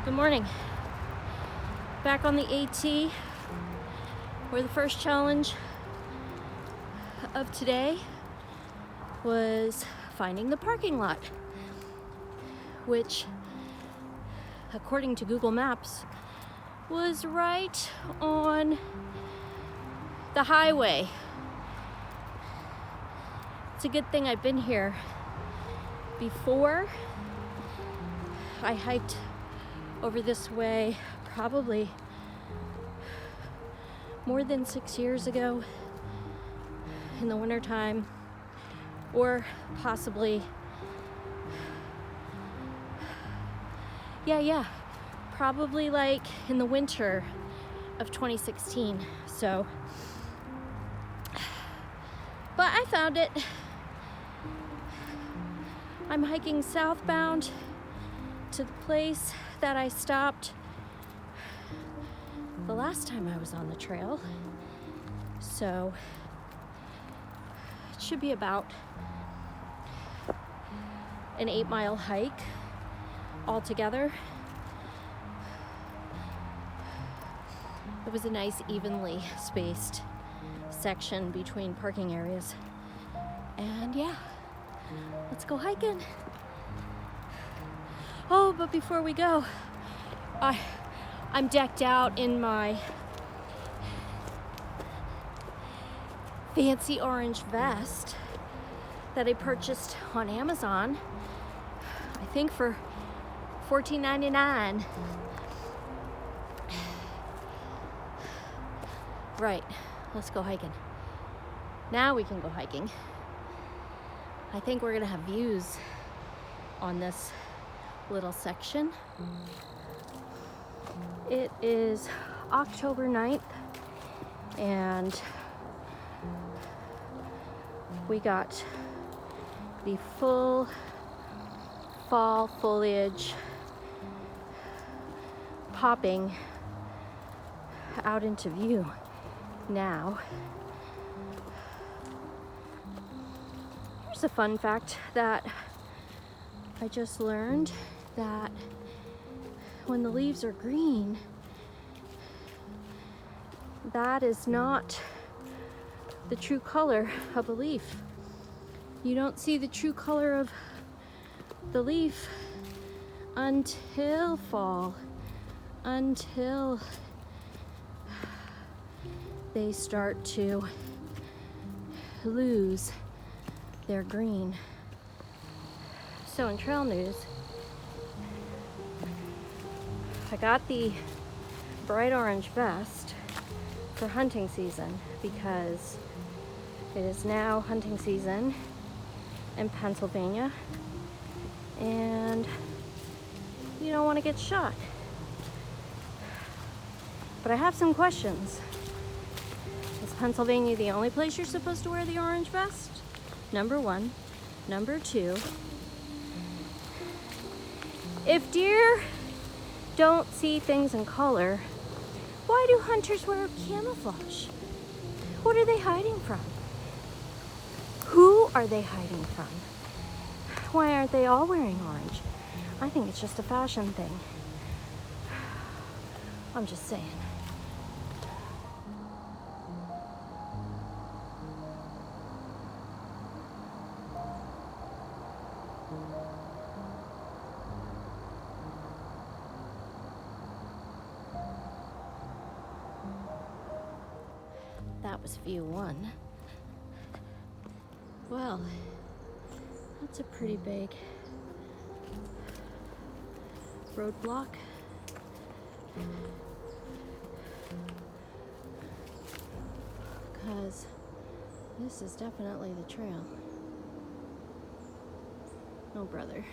Good morning. Back on the AT, where the first challenge of today was finding the parking lot, which, according to Google Maps, was right on the highway. It's a good thing I've been here before. I hiked over this way probably more than 6 years ago in the wintertime, or possibly, probably like in the winter of 2016. So, but I found it. I'm hiking southbound to the place that I stopped the last time I was on the trail. So it should be about an 8-mile hike altogether. It was a nice evenly spaced section between parking areas. And yeah, let's go hiking. Oh, but before we go, I'm decked out in my fancy orange vest that I purchased on Amazon, I think for $14.99. Right, let's go hiking. Now we can go hiking. I think we're gonna have views on this little section. It is October 9th and we got the full fall foliage popping out into view now. Here's a fun fact that I just learned, that when the leaves are green, that is not the true color of a leaf. You don't see the true color of the leaf until fall, until they start to lose their green. So in trail news, I got the bright orange vest for hunting season because it is now hunting season in Pennsylvania and you don't want to get shot. But I have some questions. Is Pennsylvania the only place you're supposed to wear the orange vest? Number one. Number two, if deer don't see things in color, why do hunters wear camouflage? What are they hiding from? Who are they hiding from? Why aren't they all wearing orange? I think it's just a fashion thing. I'm just saying. That was view one. Well, that's a pretty big roadblock. Because this is definitely the trail. Oh, brother.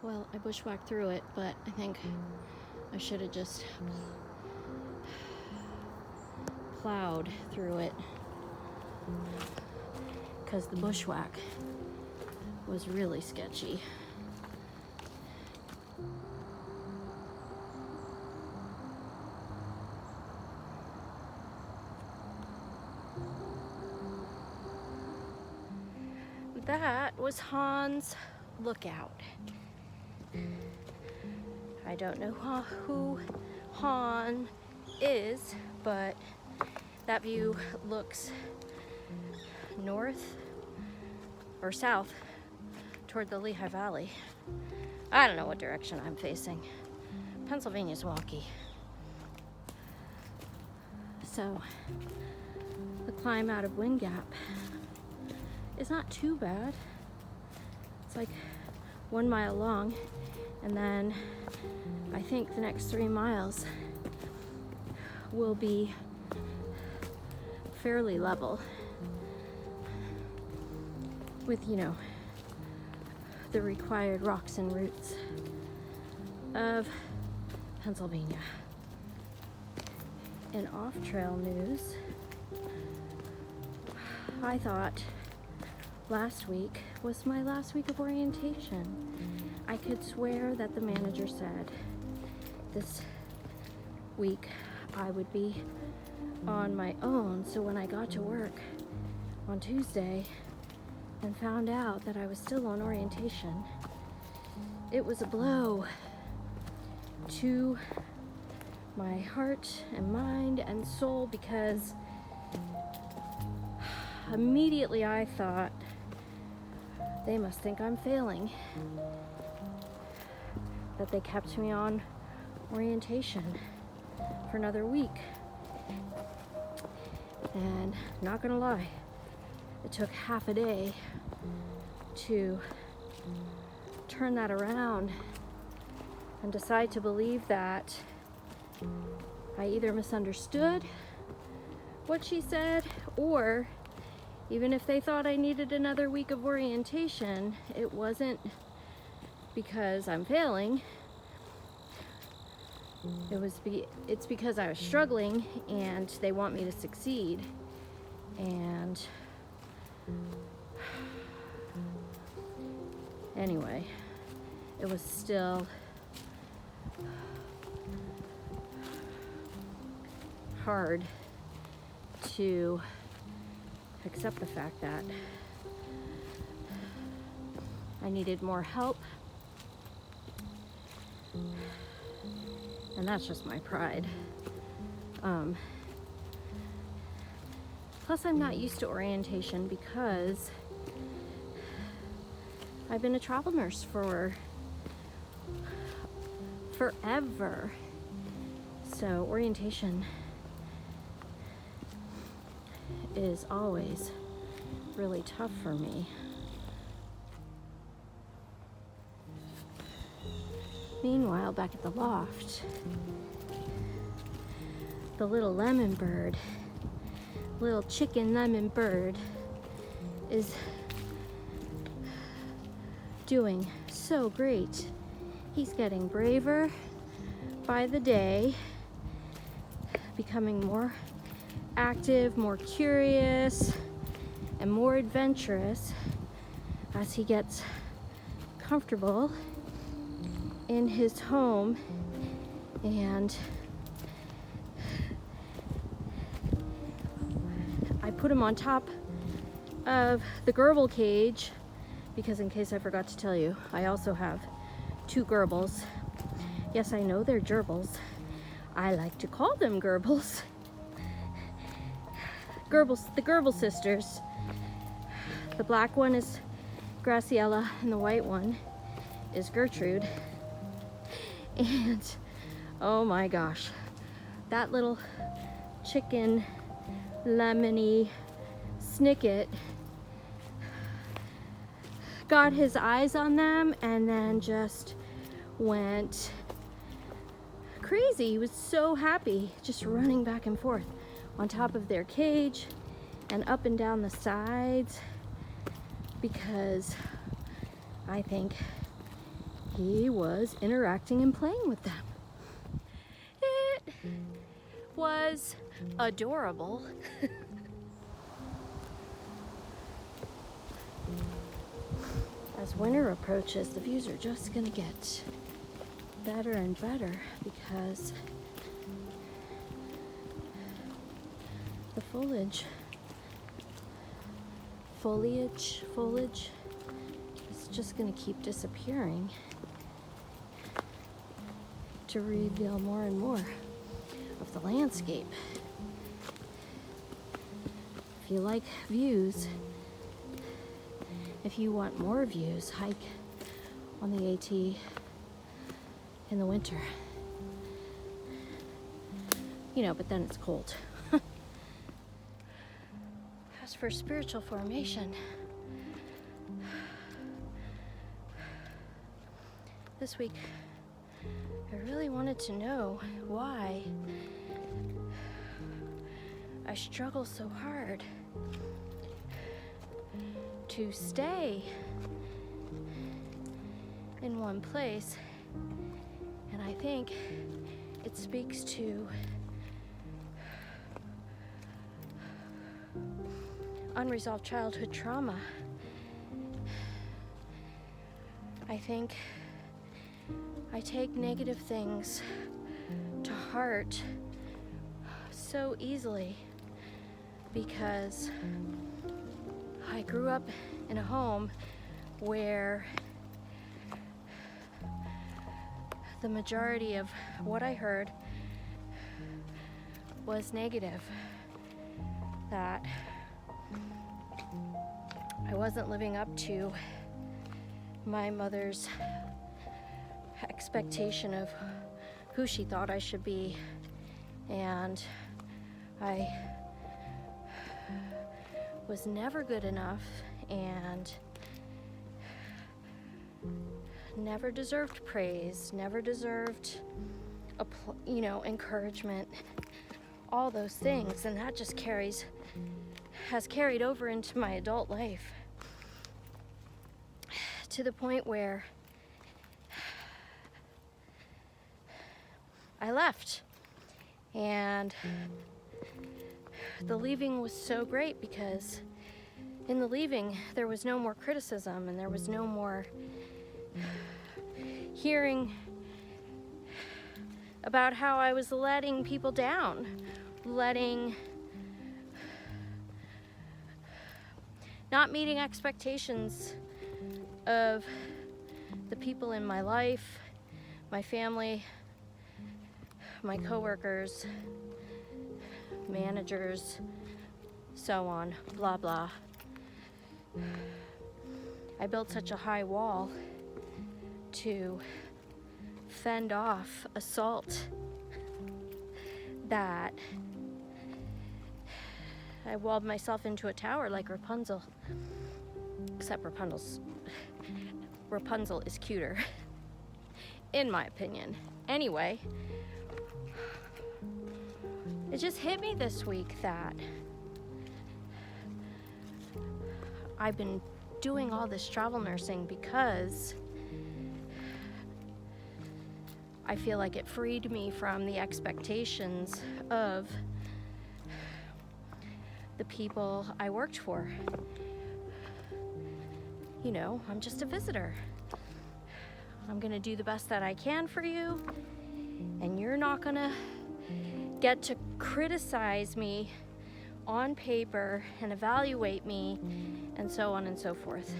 Well, I bushwhacked through it, but I think I should have just plowed through it because the bushwhack was really sketchy. That was Hans Lookout. I don't know who Han is, but that view looks north or south toward the Lehigh Valley. I don't know what direction I'm facing. Pennsylvania's wonky. So the climb out of Wind Gap is not too bad. It's like 1 mile long, and then I think the next 3 miles will be fairly level with, you know, the required rocks and roots of Pennsylvania. In off-trail news, I thought last week was my last week of orientation. I could swear that the manager said this week I would be on my own. So when I got to work on Tuesday and found out that I was still on orientation, it was a blow to my heart and mind and soul, because immediately I thought, they must think I'm failing, that they kept me on orientation for another week. And not gonna lie, it took half a day to turn that around and decide to believe that I either misunderstood what she said, or even if they thought I needed another week of orientation, it wasn't because I'm failing. It's because I was struggling and they want me to succeed. And anyway, it was still hard to accept the fact that I needed more help, and that's just my pride. Plus, I'm not used to orientation because I've been a travel nurse for forever. So orientation is always really tough for me. Meanwhile, back at the loft, the little lemon bird, little chicken lemon bird, is doing so great. He's getting braver by the day, becoming more active, more curious, and more adventurous as he gets comfortable in his home. And I put him on top of the gerbil cage because, in case I forgot to tell you, I also have 2 gerbils. Yes, I know they're gerbils. I like to call them gerbils. The Gerbil sisters. The black one is Graciela and the white one is Gertrude. And oh my gosh, that little chicken lemony snicket got his eyes on them and then just went crazy. He was so happy, just running back and forth on top of their cage and up and down the sides, because I think he was interacting and playing with them. It was adorable. As winter approaches, the views are just gonna get better and better because the foliage is just gonna keep disappearing. to reveal more and more of the landscape. If you like views, if you want more views, hike on the AT in the winter. But then it's cold. As for spiritual formation, this week I really wanted to know why I struggle so hard to stay in one place, and I think it speaks to unresolved childhood trauma. I think I take negative things to heart so easily because I grew up in a home where the majority of what I heard was negative, that I wasn't living up to my mother's expectation of who she thought I should be, and I was never good enough and never deserved praise, never deserved encouragement, all those things, and that just has carried over into my adult life to the point where I left, and the leaving was so great because in the leaving there was no more criticism and there was no more hearing about how I was letting people down, not meeting expectations of the people in my life, my family, my coworkers, managers, so on, blah, blah. I built such a high wall to fend off assault that I walled myself into a tower like Rapunzel. Except Rapunzel is cuter, in my opinion. Anyway, it just hit me this week that I've been doing all this travel nursing because I feel like it freed me from the expectations of the people I worked for. I'm just a visitor. I'm gonna do the best that I can for you, and you're not gonna get to criticize me on paper and evaluate me and so on and so forth.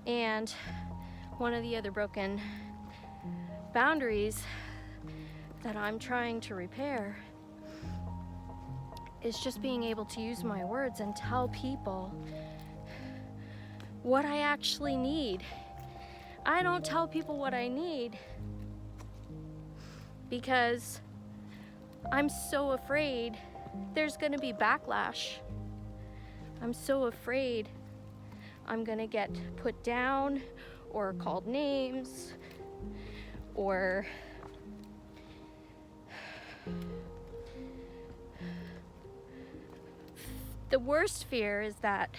And one of the other broken boundaries that I'm trying to repair is just being able to use my words and tell people what I actually need. I don't tell people what I need because I'm so afraid there's gonna be backlash. I'm so afraid I'm gonna get put down or called names, or the worst fear is that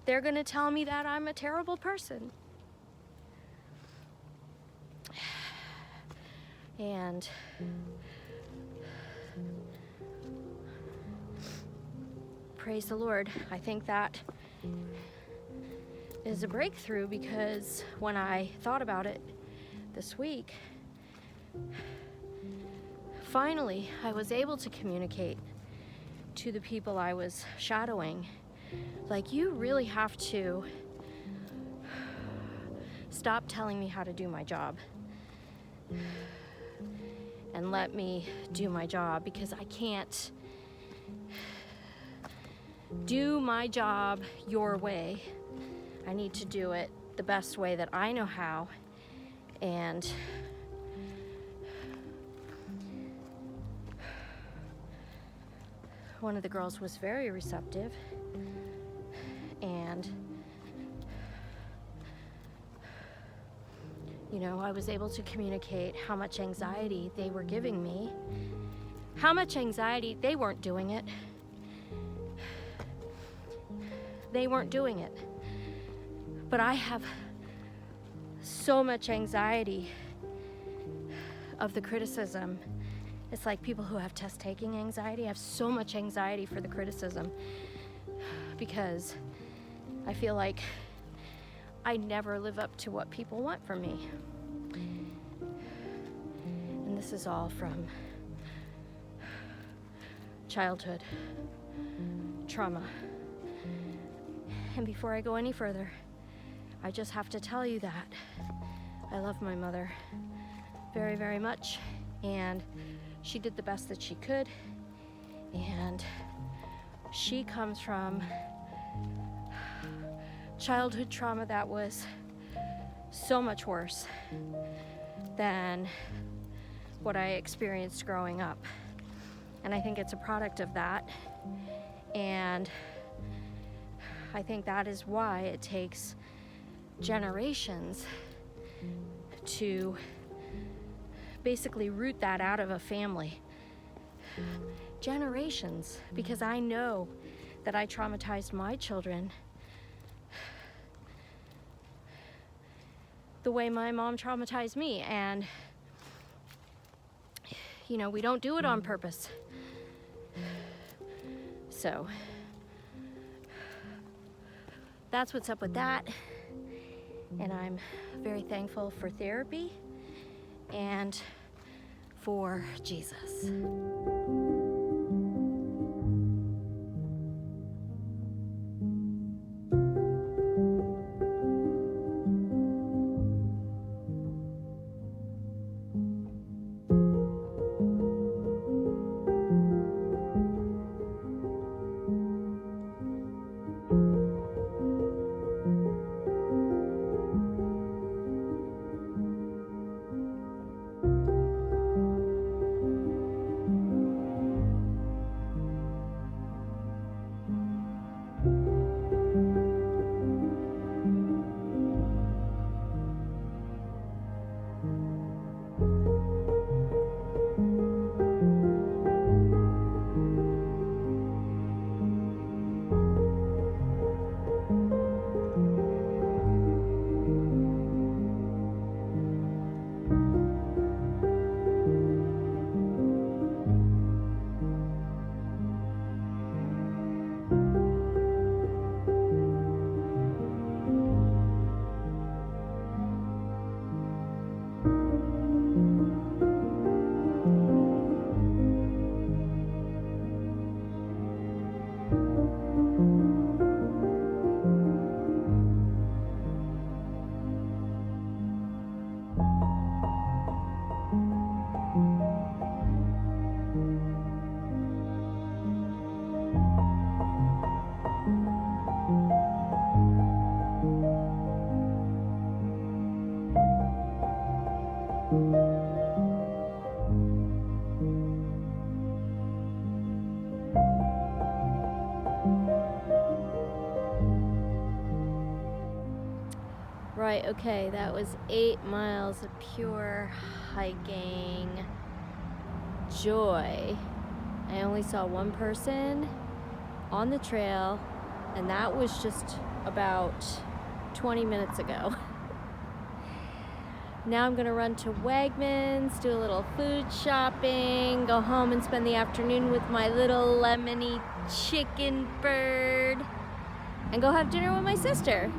they're gonna tell me that I'm a terrible person. And praise the Lord, I think that is a breakthrough, because when I thought about it this week, finally I was able to communicate to the people I was shadowing, like, you really have to Stop telling me how to do my job. And let me do my job, because I can't do my job your way. I need to do it the best way that I know how. And one of the girls was very receptive, and I was able to communicate how much anxiety they were giving me, how much anxiety. They weren't doing it. But I have so much anxiety of the criticism. It's like people who have test-taking anxiety. I have so much anxiety for the criticism because I feel like I never live up to what people want from me. And this is all from childhood trauma. And before I go any further, I just have to tell you that I love my mother very, very much, and she did the best that she could, and she comes from childhood trauma that was so much worse than what I experienced growing up. And I think it's a product of that, and I think that is why it takes generations to basically root that out of a family. Generations, because I know that I traumatized my children the way my mom traumatized me, and we don't do it on purpose. So that's what's up with that. And I'm very thankful for therapy and for Jesus. Right, okay, that was 8 miles of pure hiking joy. I only saw one person on the trail, and that was just about 20 minutes ago. Now I'm gonna run to Wegmans, do a little food shopping, go home and spend the afternoon with my little lemony chicken bird, and go have dinner with my sister.